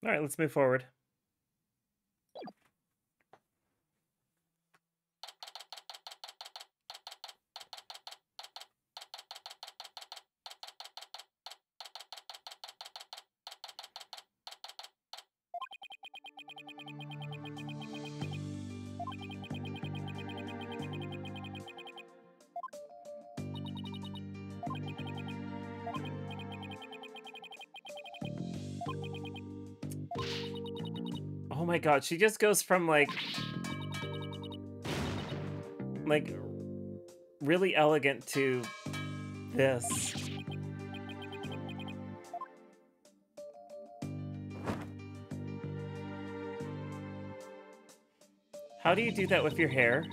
All right, let's move forward. Oh my god, she just goes from like really elegant to this. How do you do that with your hair?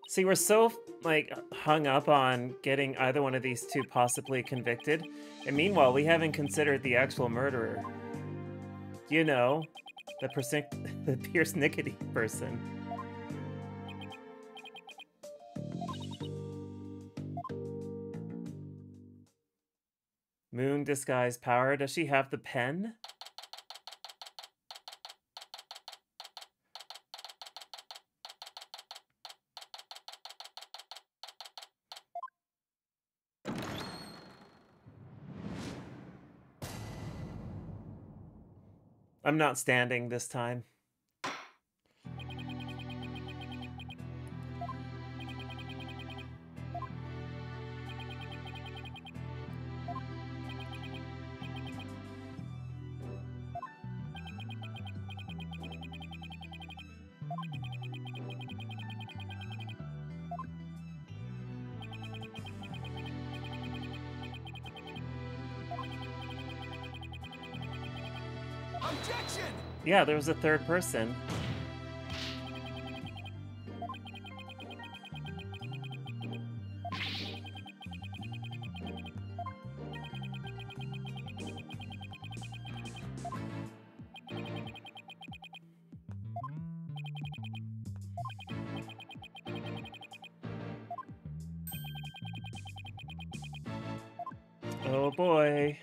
See, we're so like hung up on getting either one of these two possibly convicted, and meanwhile, we haven't considered the actual murderer. You know, the the Pierce Nickety person. Moon disguise power. Does she have the pen? I'm not standing this time. Objection! Yeah, there was a third person. Oh boy.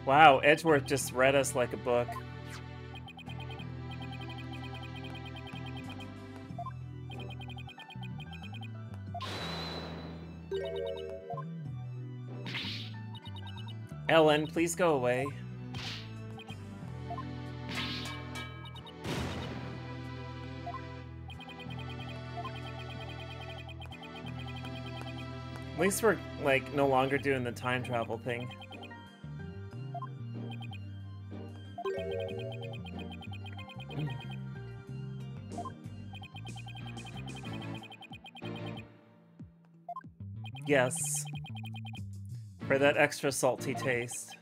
Wow, Edgeworth just read us like a book. Ellen, please go away. At least we're, like, no longer doing the time travel thing. Yes. For that extra salty taste.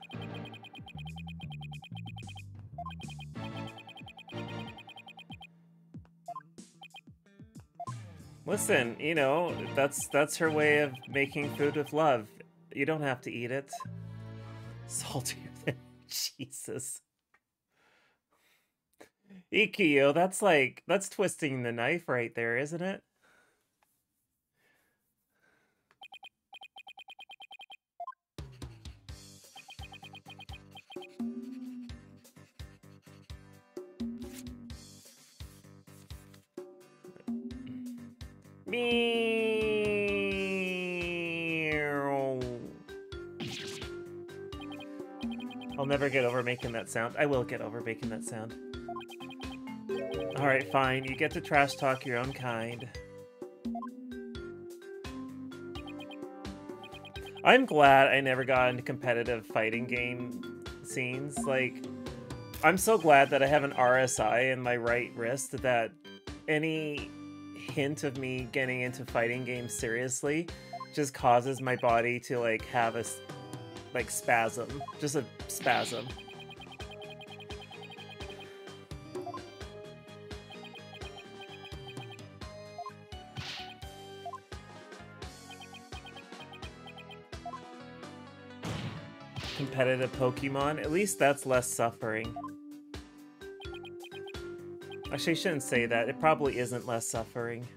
Listen, you know, that's her way of making food with love. You don't have to eat it. Saltier than Jesus. Ikio, that's twisting the knife right there, isn't it? Meow. I'll never get over making that sound. I will get over making that sound. Alright, fine. You get to trash talk your own kind. I'm glad I never got into competitive fighting game scenes. Like, I'm so glad that I have an RSI in my right wrist that any hint of me getting into fighting games seriously just causes my body to, like, have a, like, spasm. Just a spasm. competitive Pokemon. At least that's less suffering. Actually, I shouldn't say that. It probably isn't less suffering.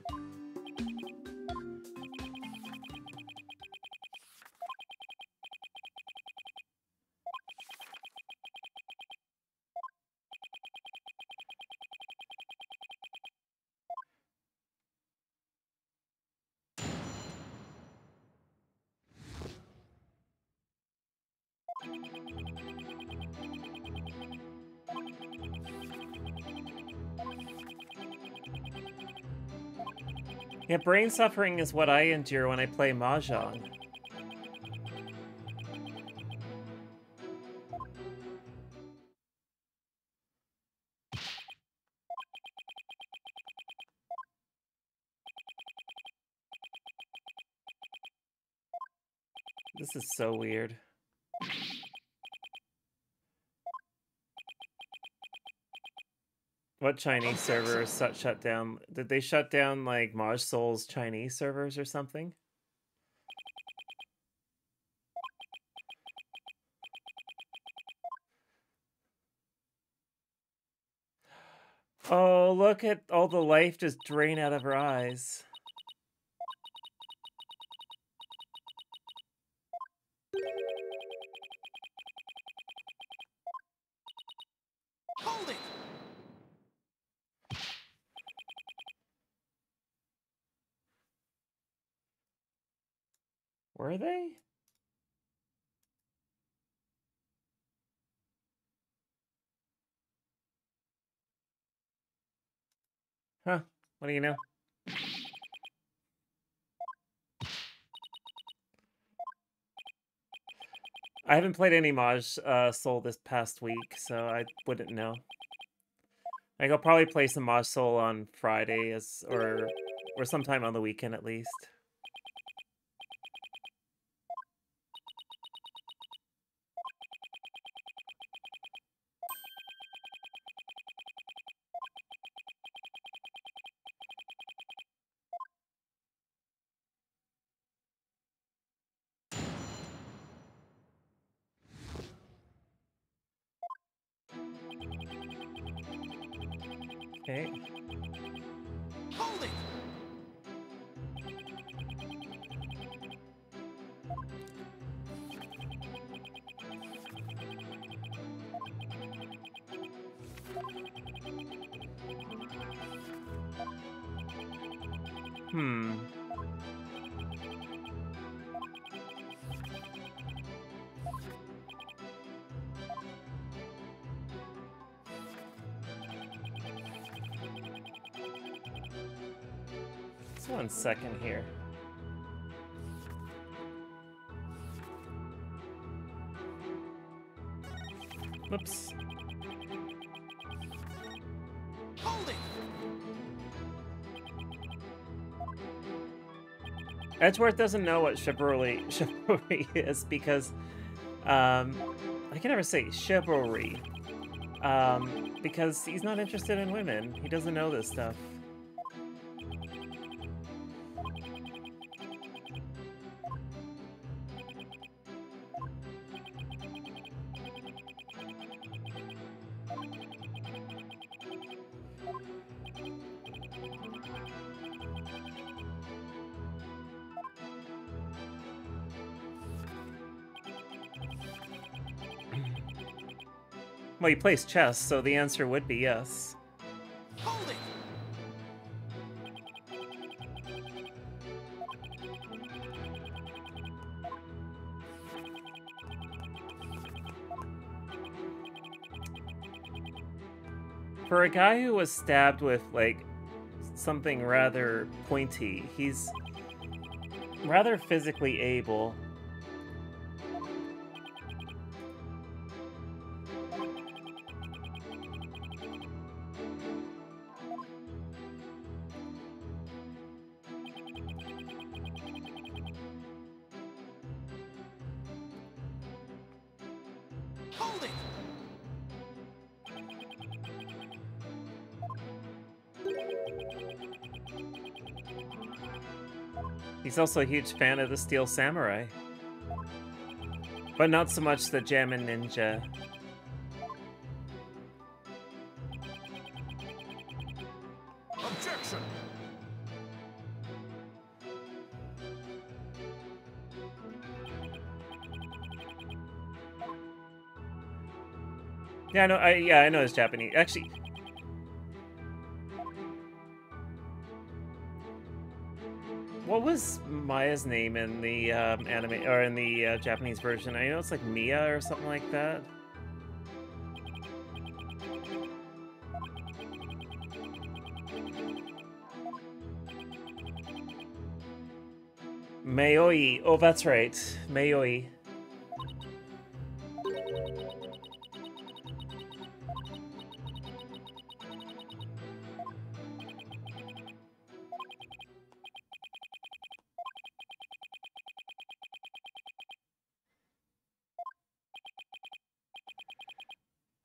Yeah, brain suffering is what I endure when I play Mahjong. This is so weird. What Chinese servers shut down? Did they shut down, like, Maj Soul's Chinese servers or something? Oh, look at all the life just drain out of her eyes. Hold it! Were they? Huh. What do you know? I haven't played any Maj Soul this past week, so I wouldn't know. Like, I'll probably play some Maj Soul on Friday or sometime on the weekend at least. Okay. Hold it! Hmm. Just 1 second here. Whoops. Hold it! Edgeworth doesn't know what chivalry is because I can never say chivalry because he's not interested in women. He doesn't know this stuff. Well, he plays chess, so the answer would be yes. Hold it! For a guy who was stabbed with, like, something rather pointy, he's rather physically able. Hold it! He's also a huge fan of the Steel Samurai. But not so much the Jammin' Ninja. Objection! Yeah, I know it's Japanese. Actually, what was Maya's name in the anime or in the Japanese version? I know it's like Mia or something like that. Mayoi. Oh, that's right. Mayoi.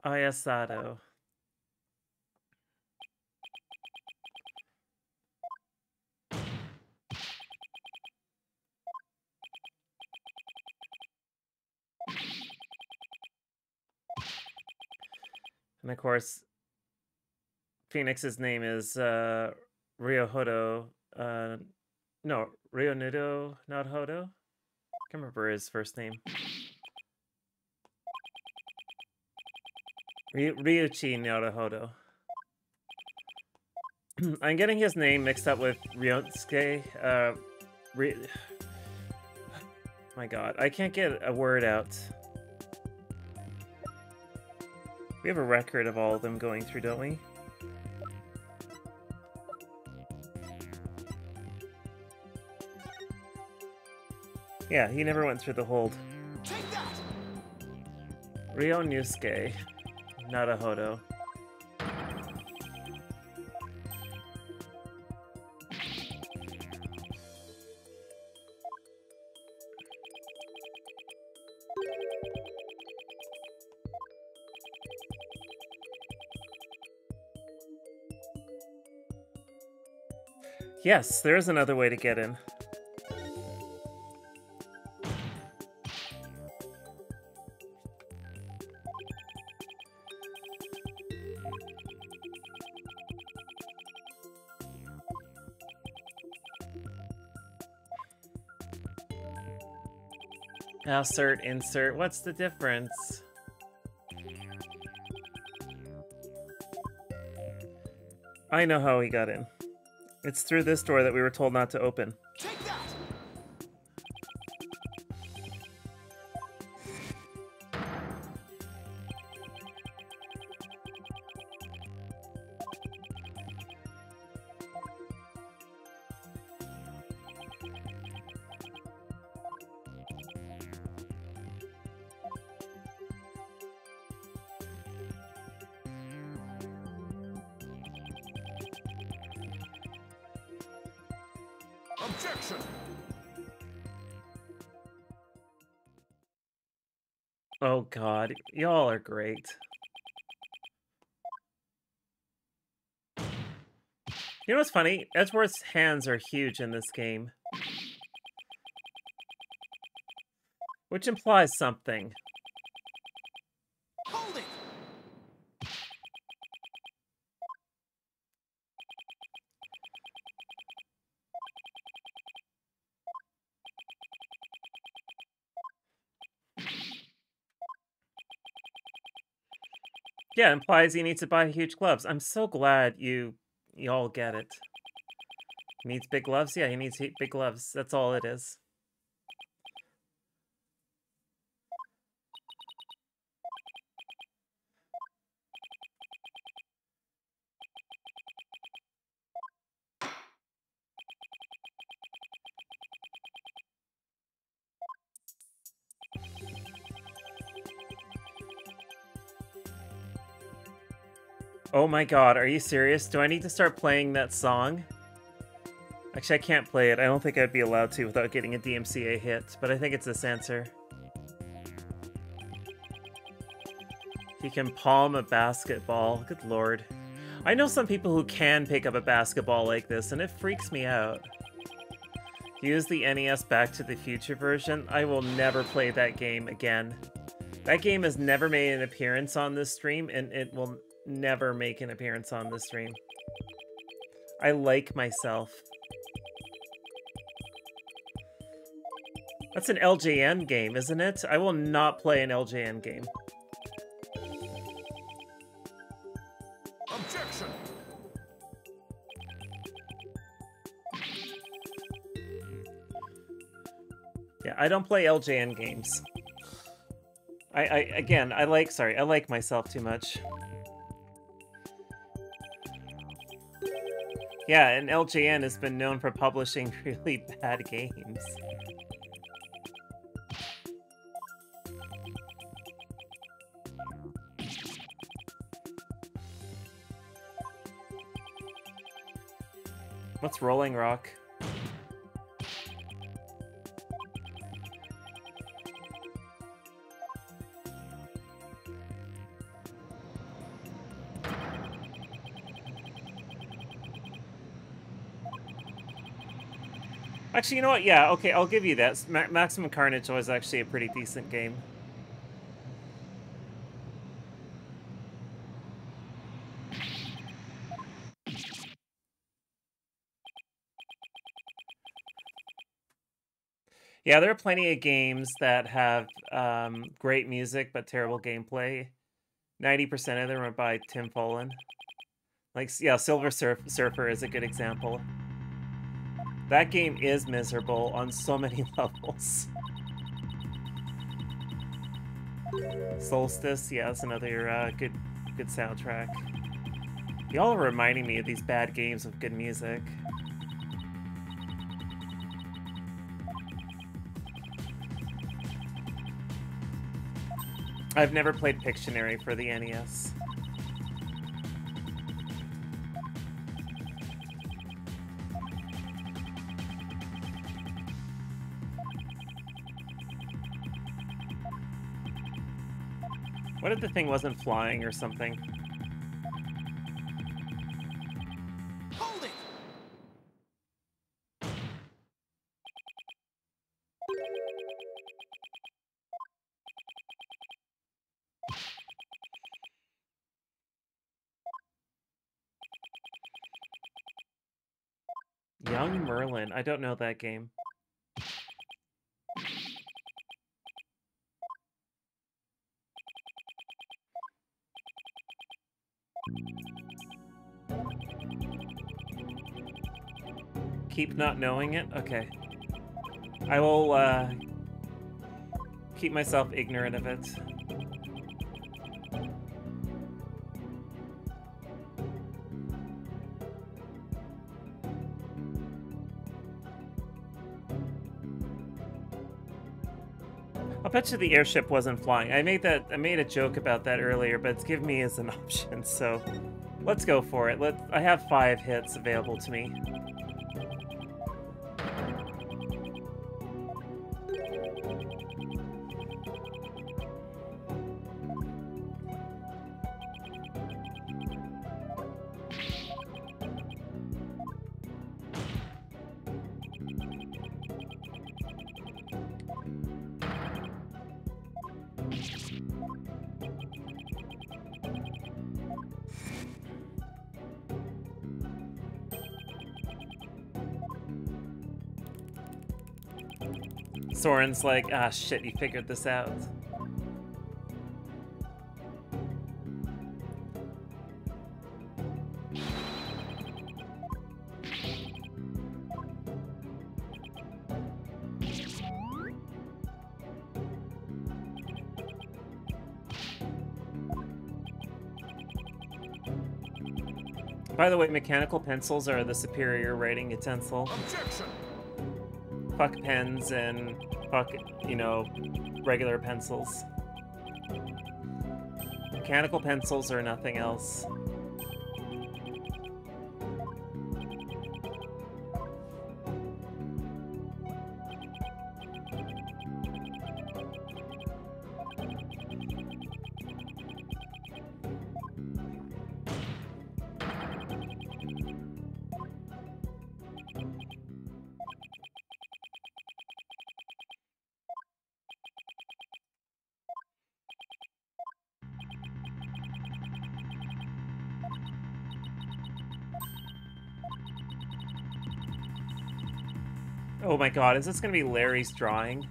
Ayasado. And of course, Phoenix's name is Ryohodo. No, Ryonido Naruhodo? Can't remember his first name. Ryuichi Naruhodo. I'm getting his name mixed up with Ryotsuke. My god, I can't get a word out. We have a record of all of them going through, don't we? Yeah, he never went through the hold. Take that! Ryunosuke Naruhodo. Yes, there is another way to get in. Outsert, insert, what's the difference? I know how he got in. It's through this door that we were told not to open. Take that! Objection! Oh god, y'all are great. You know what's funny? Edgeworth's hands are huge in this game. Which implies something. Hold it! Yeah, implies he needs to buy huge gloves. I'm so glad y'all get it. He needs big gloves? Yeah, he needs big gloves. That's all it is. Oh my god, are you serious? Do I need to start playing that song? Actually, I can't play it. I don't think I'd be allowed to without getting a DMCA hit, but I think it's this answer. He can palm a basketball. Good lord. I know some people who can pick up a basketball like this, and it freaks me out. Use the NES Back to the Future version. I will never play that game again. That game has never made an appearance on this stream, and it will never make an appearance on this stream. I like myself. That's an LJN game, isn't it? I will not play an LJN game. Objection. Yeah, I don't play LJN games. Again, I like myself too much. Yeah, and LJN has been known for publishing really bad games. What's Rolling Rock? Actually, you know what? Yeah, okay, I'll give you that. Maximum Carnage was actually a pretty decent game. Yeah, there are plenty of games that have great music but terrible gameplay. 90% of them are by Tim Follin. Like, yeah, Silver Surfer is a good example. That game is miserable on so many levels. Solstice, yeah, that's another good soundtrack. Y'all are reminding me of these bad games with good music. I've never played Pictionary for the NES. What if the thing wasn't flying or something? Hold it. Young Merlin. I don't know that game. Keep not knowing it? Okay. I will, keep myself ignorant of it. I'll bet you the airship wasn't flying. I made a joke about that earlier, but it's given me as an option, so let's go for it. I have 5 hits available to me. Soren's like, ah, shit, you figured this out. By the way, mechanical pencils are the superior writing utensil. Objection. Fuck pens and fuck, you know, regular pencils. Mechanical pencils are nothing else. Oh my god, is this gonna be Larry's drawing?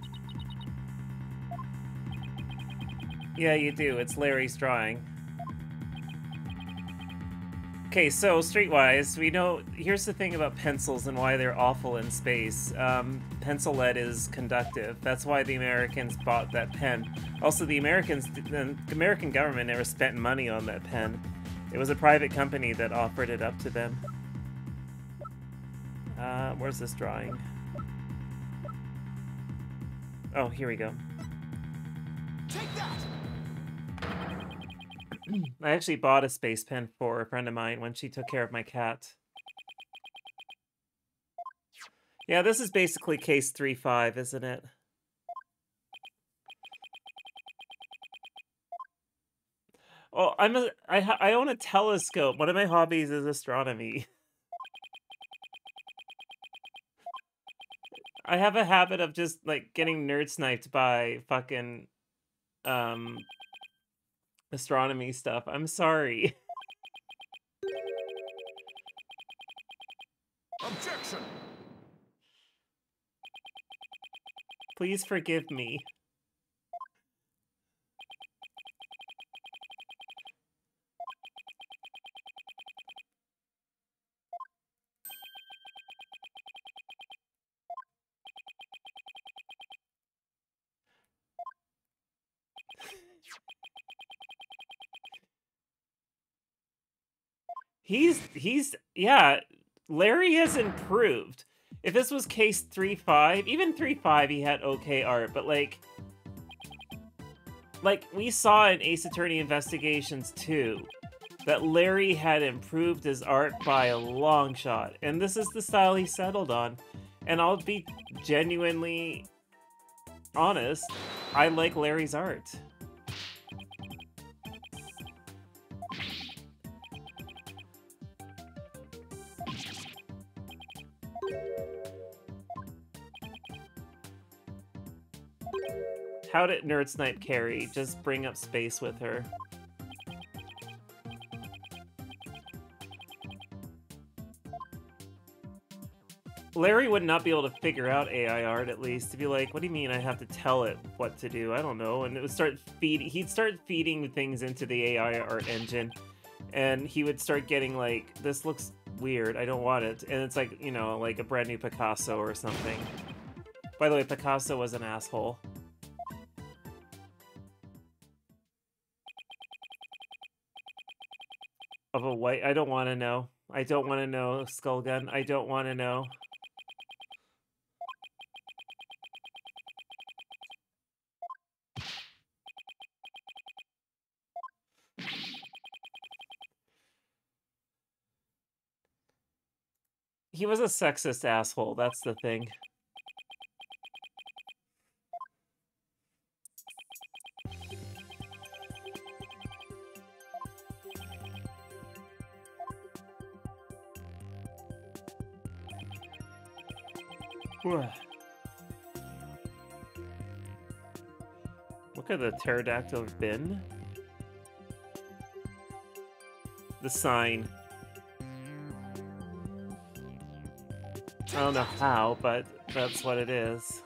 Yeah, you do. It's Larry's drawing. Okay, so streetwise, we know. Here's the thing about pencils and why they're awful in space. Pencil lead is conductive. That's why the Americans bought that pen. Also, the American government never spent money on that pen. It was a private company that offered it up to them. Where's this drawing? Oh, here we go. Take that! I actually bought a space pen for a friend of mine when she took care of my cat. Yeah, this is basically case 3-5, isn't it? Oh, I own a telescope. One of my hobbies is astronomy. I have a habit of just like getting nerd sniped by fucking astronomy stuff. I'm sorry. Objection! Please forgive me. Yeah, Larry has improved. If this was case 3-5, even 3-5 he had okay art, but like we saw in Ace Attorney Investigations 2 that Larry had improved his art by a long shot, and this is the style he settled on. And I'll be genuinely honest, I like Larry's art. How did Nerd Snipe carry? Just bring up space with her. Larry would not be able to figure out AI art, at least, to be like, what do you mean I have to tell it what to do? I don't know. And it would start he'd start feeding things into the AI art engine, and he would start getting like, this looks weird, I don't want it. And it's like, you know, like a brand new Picasso or something. By the way, Picasso was an asshole. Of a white, I don't want to know. I don't want to know, Skullgun. I don't want to know. He was a sexist asshole, that's the thing. What could the pterodactyl have been? The sign. I don't know how, but that's what it is.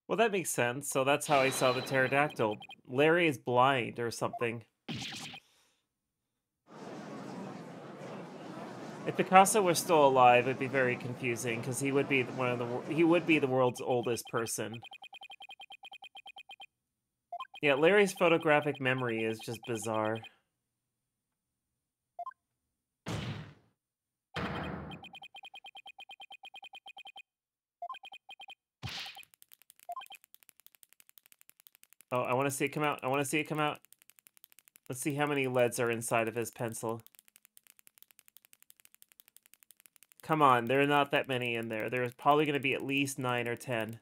Well, that makes sense. So that's how I saw the pterodactyl. Larry is blind or something. If Picasso were still alive, it'd be very confusing because he would be the world's oldest person. Yeah, Larry's photographic memory is just bizarre. Oh, I want to see it come out. I want to see it come out. Let's see how many leads are inside of his pencil. Come on, there are not that many in there. There's probably going to be at least 9 or 10.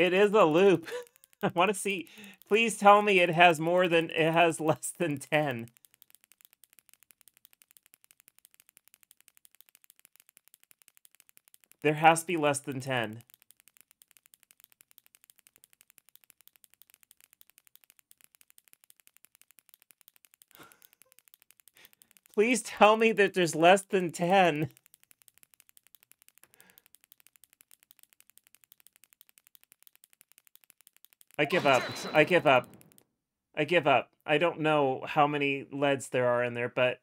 It is a loop. I want to see. Please tell me it has more than, it has less than 10. There has to be less than 10. Please tell me that there's less than 10. I give up. I give up. I give up. I don't know how many leads there are in there, but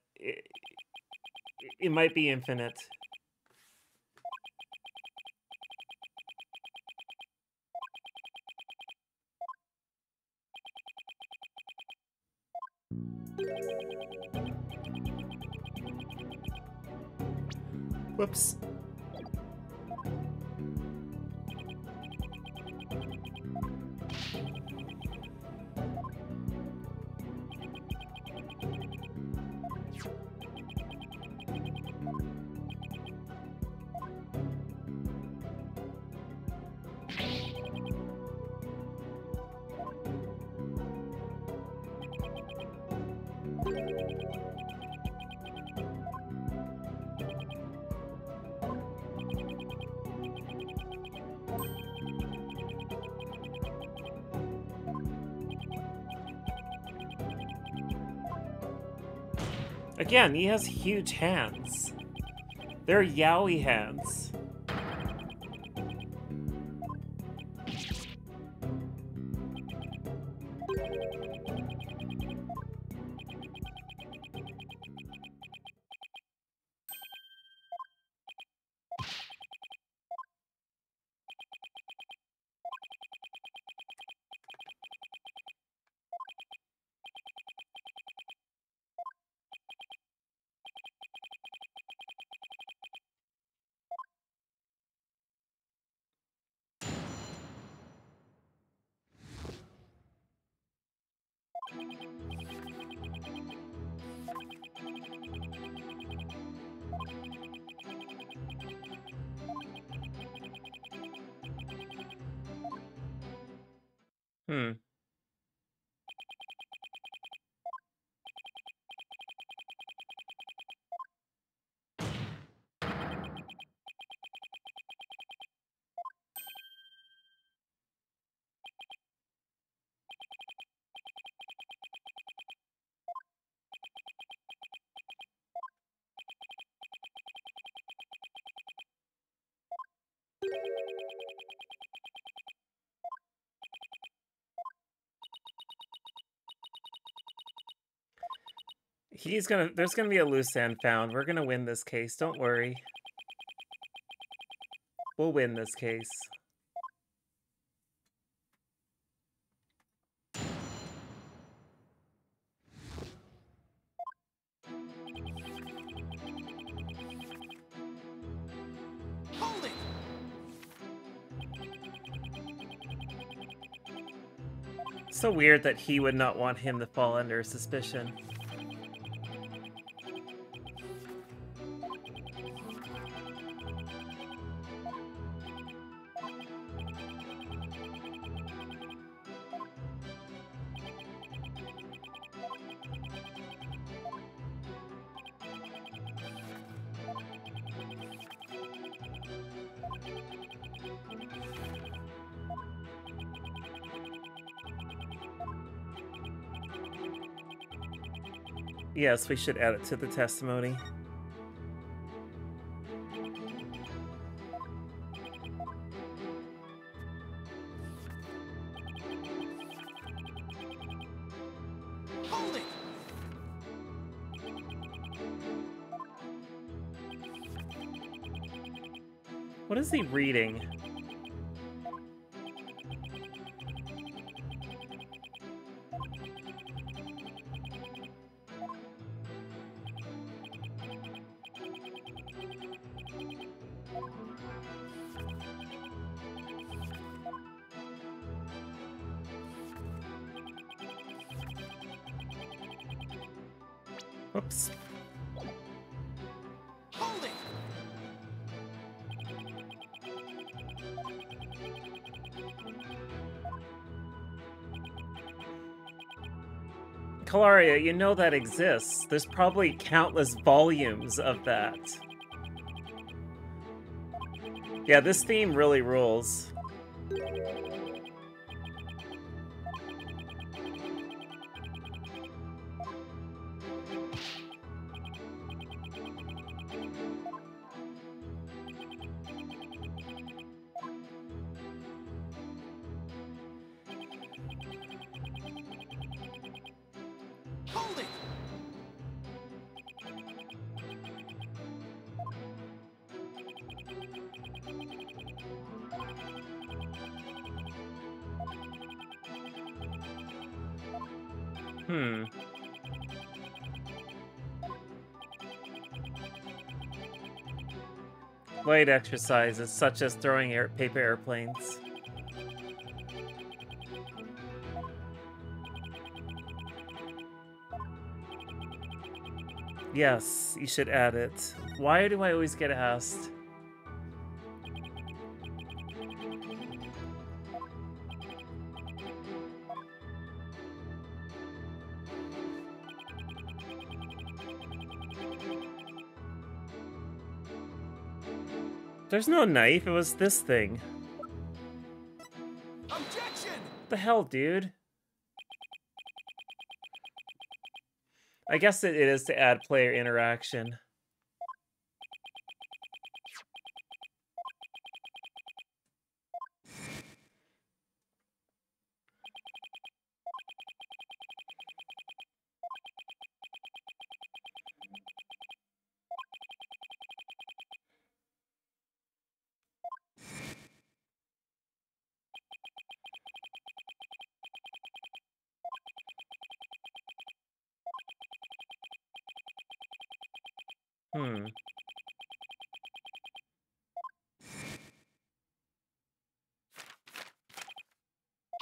it might be infinite. Whoops. Again, he has huge hands. They're yaoi hands. Hmm. There's gonna be a loose end found. We're gonna win this case, don't worry. We'll win this case. Hold it! So weird that he would not want him to fall under suspicion. Yes, we should add it to the testimony. Hold it! What is he reading? Whoops. Hold it! Kalaria, you know that exists. There's probably countless volumes of that. Yeah, this theme really rules. Hold it! Light exercises, such as throwing paper airplanes. Yes, you should add it. Why do I always get asked? There's no knife, it was this thing. Objection! What the hell, dude? I guess it is to add player interaction.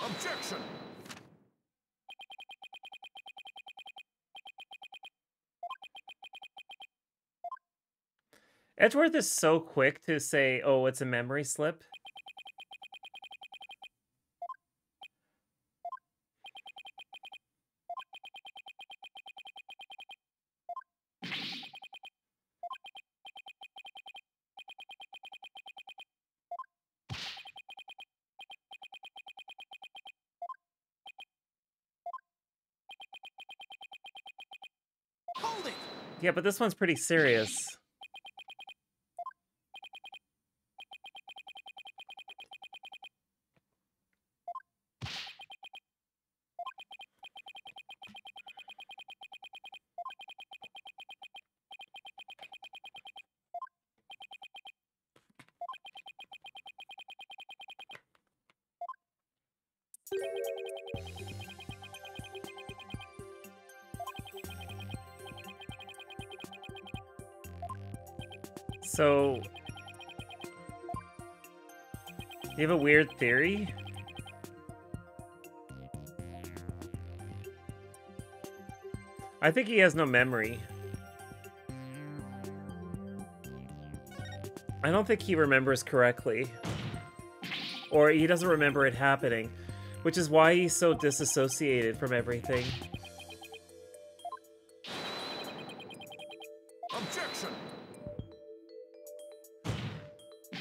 Objection! Edgeworth is so quick to say, oh, it's a memory slip. Hold it! Yeah, but this one's pretty serious. So, you have a weird theory? I think he has no memory. I don't think he remembers correctly. Or he doesn't remember it happening, which is why he's so disassociated from everything. Objection!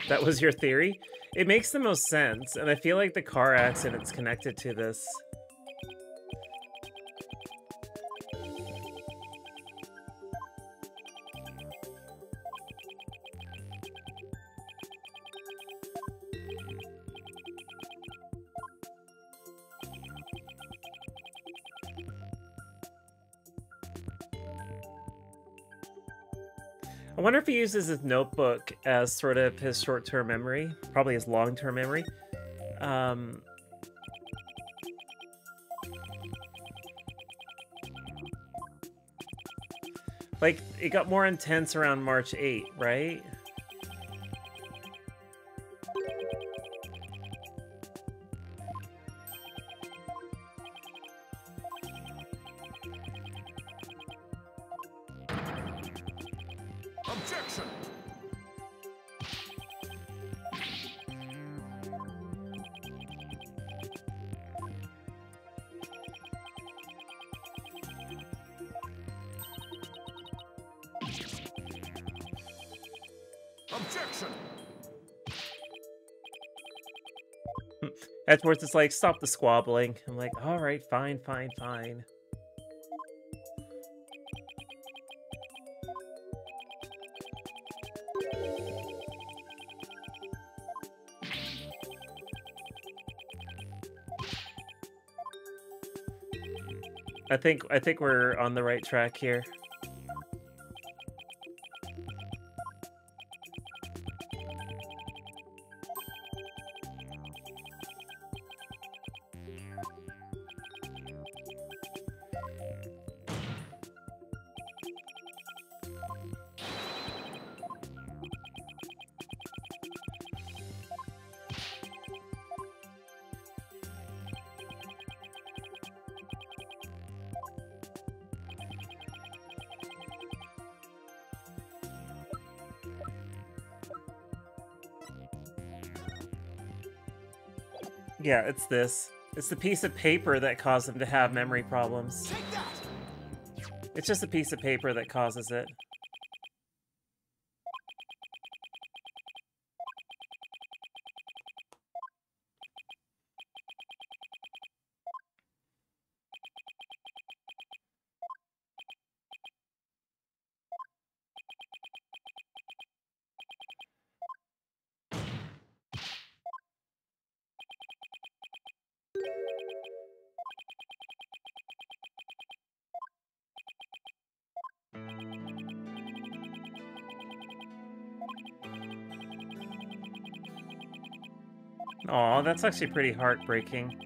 That was your theory? It makes the most sense, and I feel like the car accident's connected to this. I wonder if he uses his notebook as sort of his short-term memory, probably his long-term memory. Like, it got more intense around March 8, right? Objection! Objection! Edgeworth is like, stop the squabbling. I'm like, all right, fine, fine, fine. I think we're on the right track here. Yeah, it's this. It's the piece of paper that caused him to have memory problems. Take that! It's just a piece of paper that causes it. Aw, that's actually pretty heartbreaking.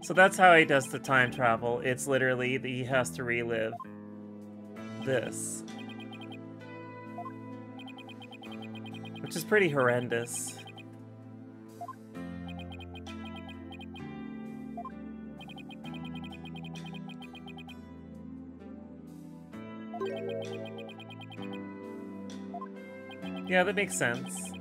So that's how he does the time travel. It's literally that he has to relive this. Which is pretty horrendous. Yeah, that makes sense.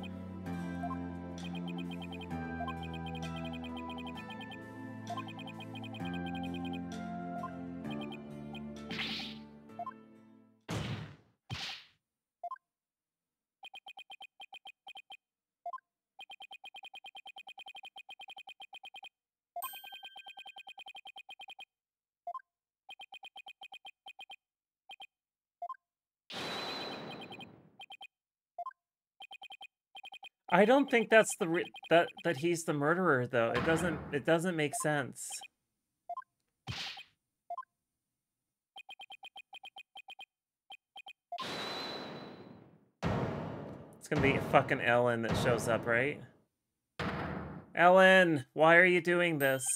I don't think that's the that he's the murderer though. It doesn't make sense. It's gonna be fucking Ellen that shows up, right? Ellen, why are you doing this?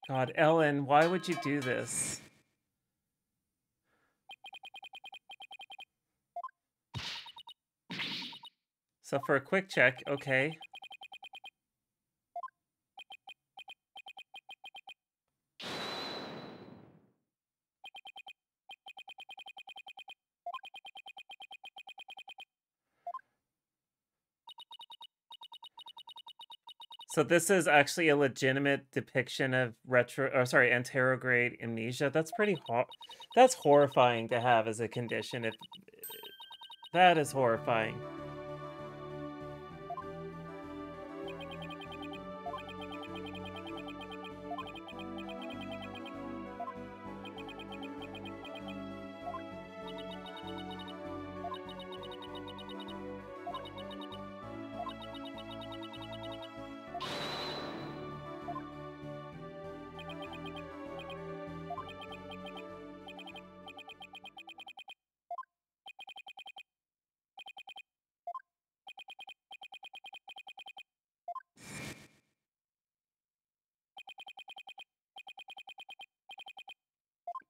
God, Ellen, why would you do this? So for a quick check, okay. So this is actually a legitimate depiction of anterograde amnesia. That's pretty that's horrifying to have as a condition. If that is horrifying.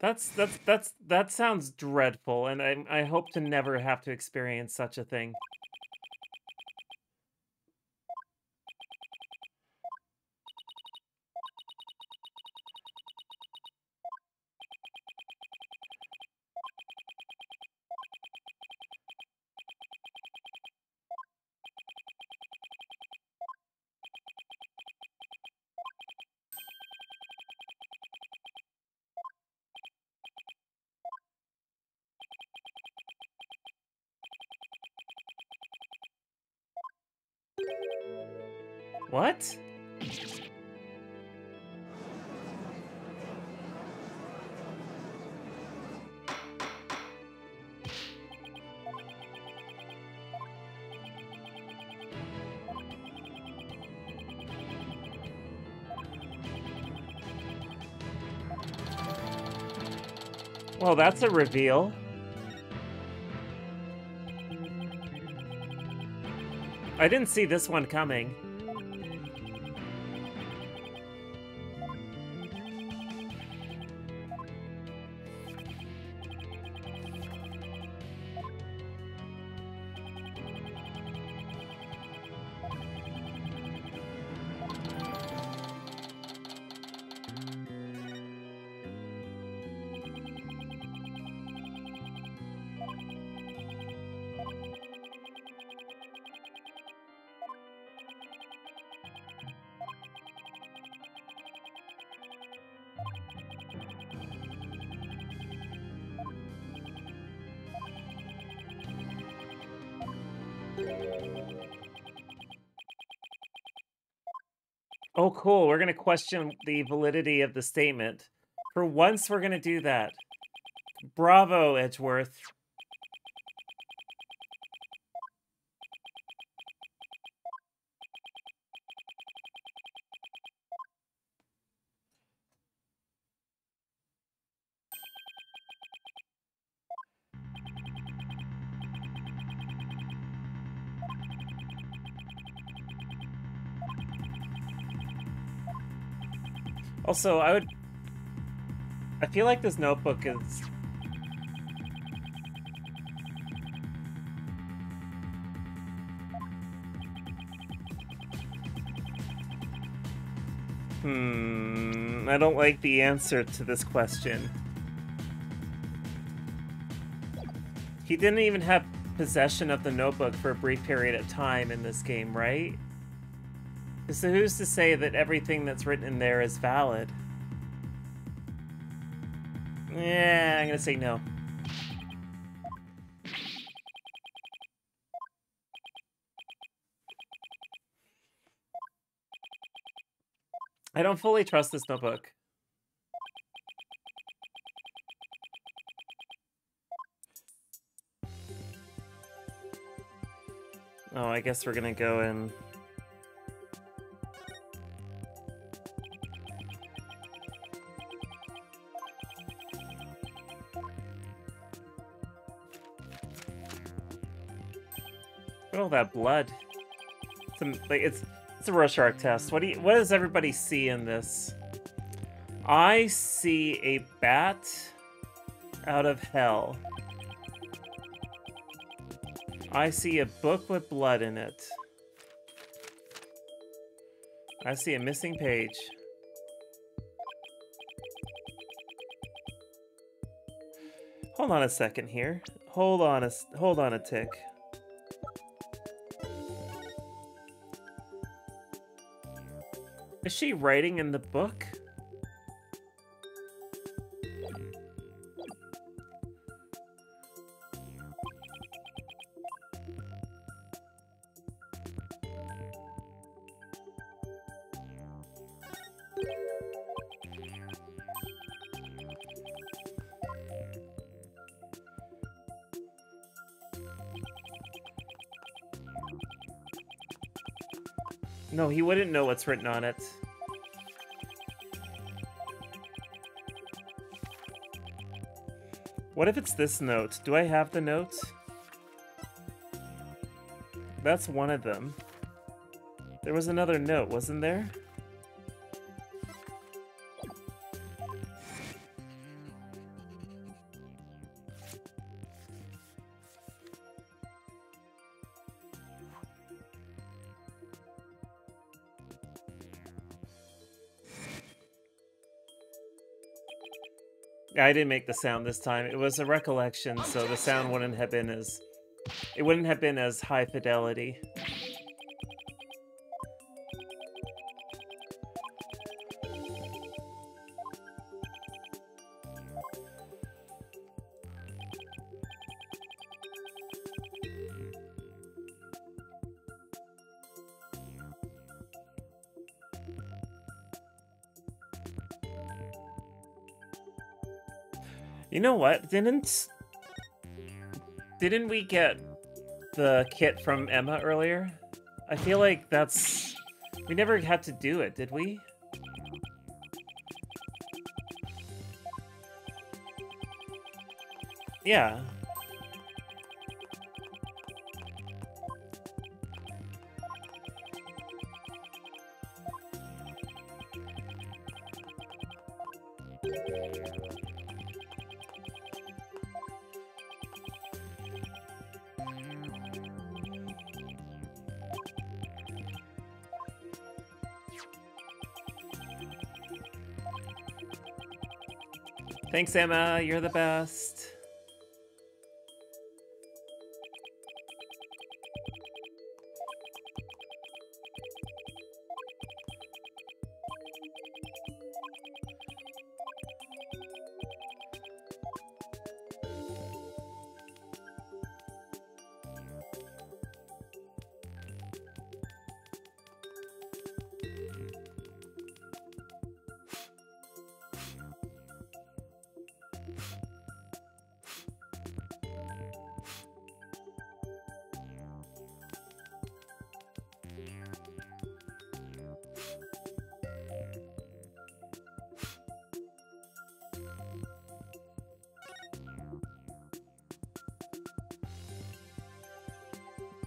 That sounds dreadful, and I hope to never have to experience such a thing. What? Well, that's a reveal. I didn't see this one coming. Oh, cool. We're going to question the validity of the statement. For once, we're going to do that. Bravo, Edgeworth. Also, I feel like this notebook is... I don't like the answer to this question. He didn't even have possession of the notebook for a brief period of time in this game, right? So who's to say that everything that's written in there is valid? Yeah, I'm gonna say no. I don't fully trust this notebook. Oh, I guess we're gonna go in... Look at all that blood. It's a Rorschach test. What does everybody see in this? I see a bat out of hell. I see a book with blood in it. I see a missing page. Hold on a second here. Hold on a tick. Is she writing in the book? No, he wouldn't know what's written on it. What if it's this note? Do I have the note? That's one of them. There was another note, wasn't there? I didn't make the sound this time. It was a recollection, so the sound wouldn't have been as... It wouldn't have been as high fidelity. You know what? Didn't we get the kit from Emma earlier? I feel like that's... We never had to do it, did we? Yeah. Thanks, Emma. You're the best.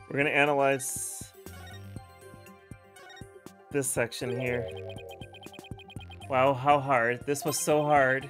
We're gonna analyze this section here. Wow, how hard. This was so hard.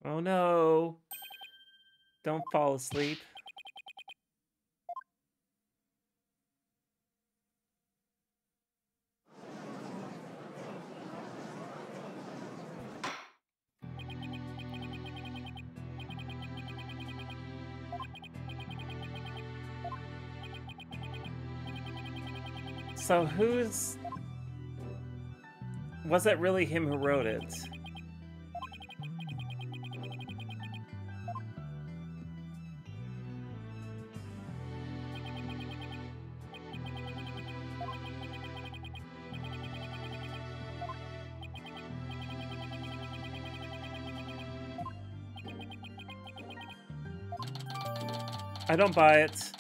Oh no. Don't fall asleep. So who's... Was it really him who wrote it? I don't buy it.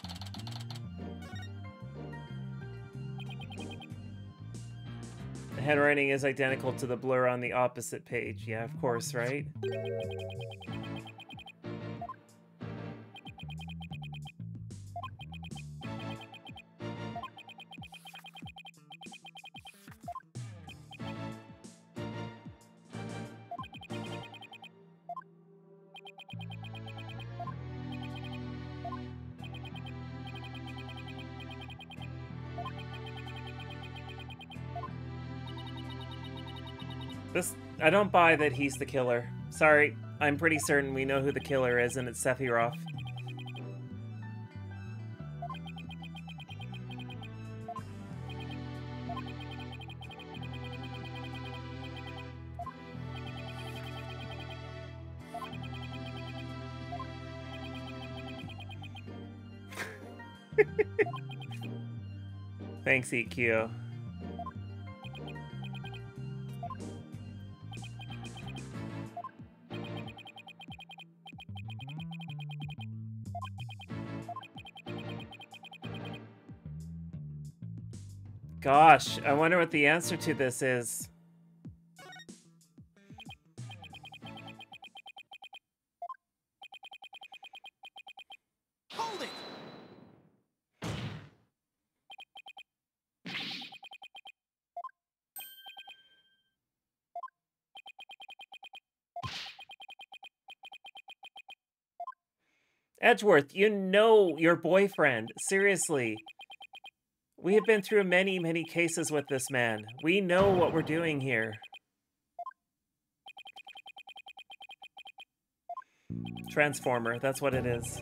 The handwriting is identical to the blur on the opposite page. Yeah, of course, right? I don't buy that he's the killer. Sorry, I'm pretty certain we know who the killer is, and it's Sephiroth. Thanks, EQ. Gosh, I wonder what the answer to this is. Hold it. Edgeworth, you know your boyfriend. Seriously. We have been through many, many cases with this man. We know what we're doing here. Transformer, that's what it is.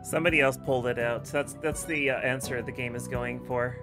Somebody else pulled it out. That's the answer the game is going for.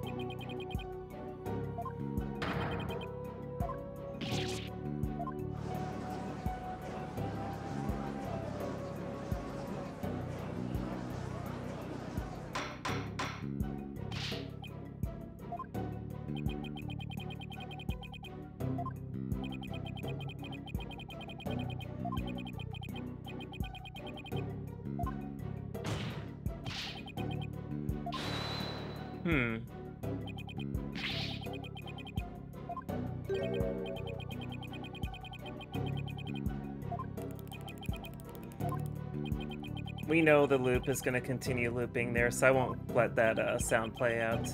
We know the loop is going to continue looping there, so I won't let that sound play out.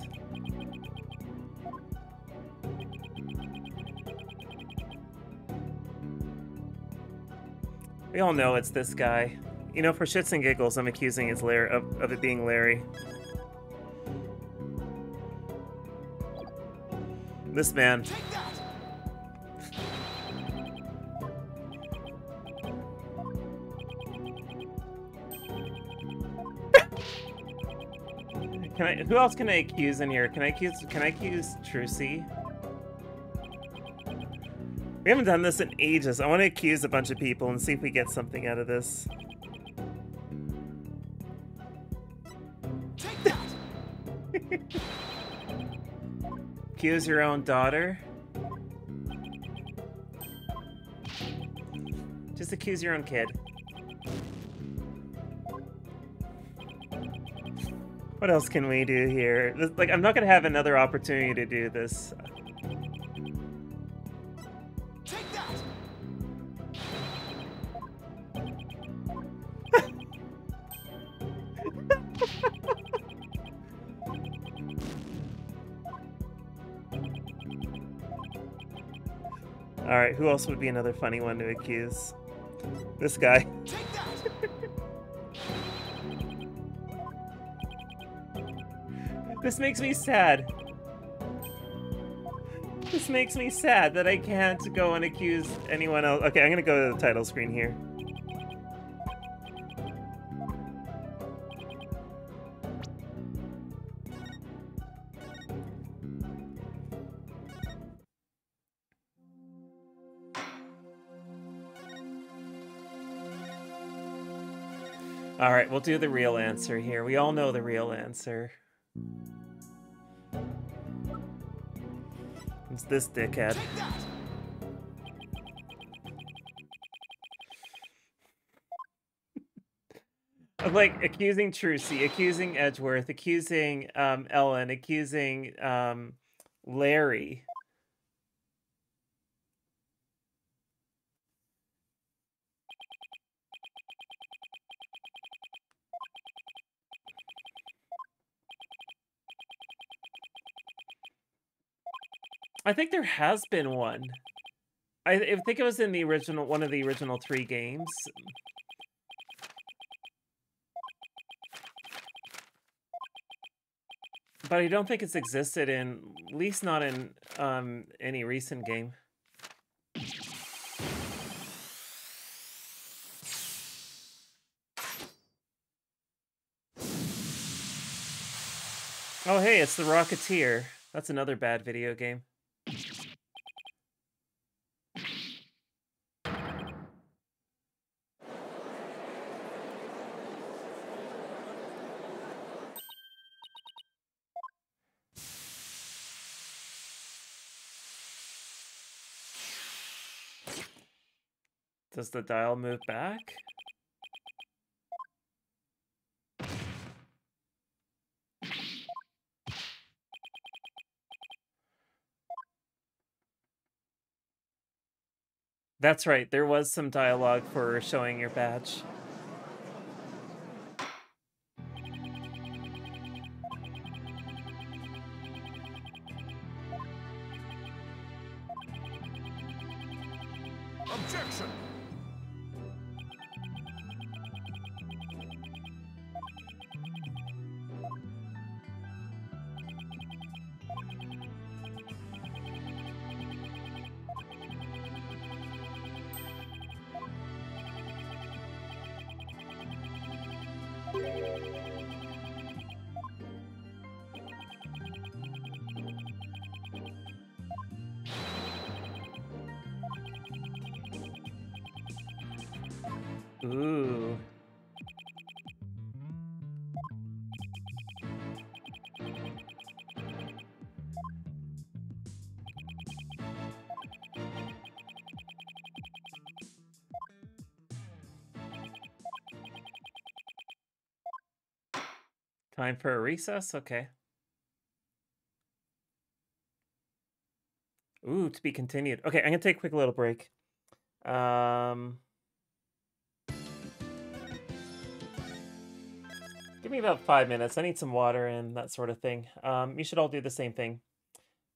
We all know it's this guy. You know, for shits and giggles, I'm accusing his of it being Larry. This man. Who else can I accuse in here? Can I accuse Trucy? We haven't done this in ages. I want to accuse a bunch of people and see if we get something out of this. Accuse your own daughter? Just accuse your own kid. What else can we do here? Like, I'm not gonna have another opportunity to do this. Take that. All right, who else would be another funny one to accuse? This guy. Take that. This makes me sad. This makes me sad that I can't go and accuse anyone else. Okay, I'm gonna go to the title screen here. All right, we'll do the real answer here. We all know the real answer. It's this dickhead. Of like accusing Trucy, accusing Edgeworth, accusing Ellen, accusing Larry. I think there has been one. I think it was in the original, one of the original 3 games. But I don't think it's existed in, at least not in any recent game. Oh, hey, it's the Rocketeer. That's another bad video game. Does the dial move back? That's right, there was some dialogue for showing your badge. Objection! Ooh. Time for a recess? Okay. Ooh, to be continued. Okay, I'm gonna take a quick little break. Give me about 5 minutes. I need some water and that sort of thing. You should all do the same thing.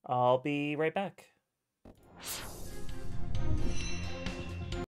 I'll be right back.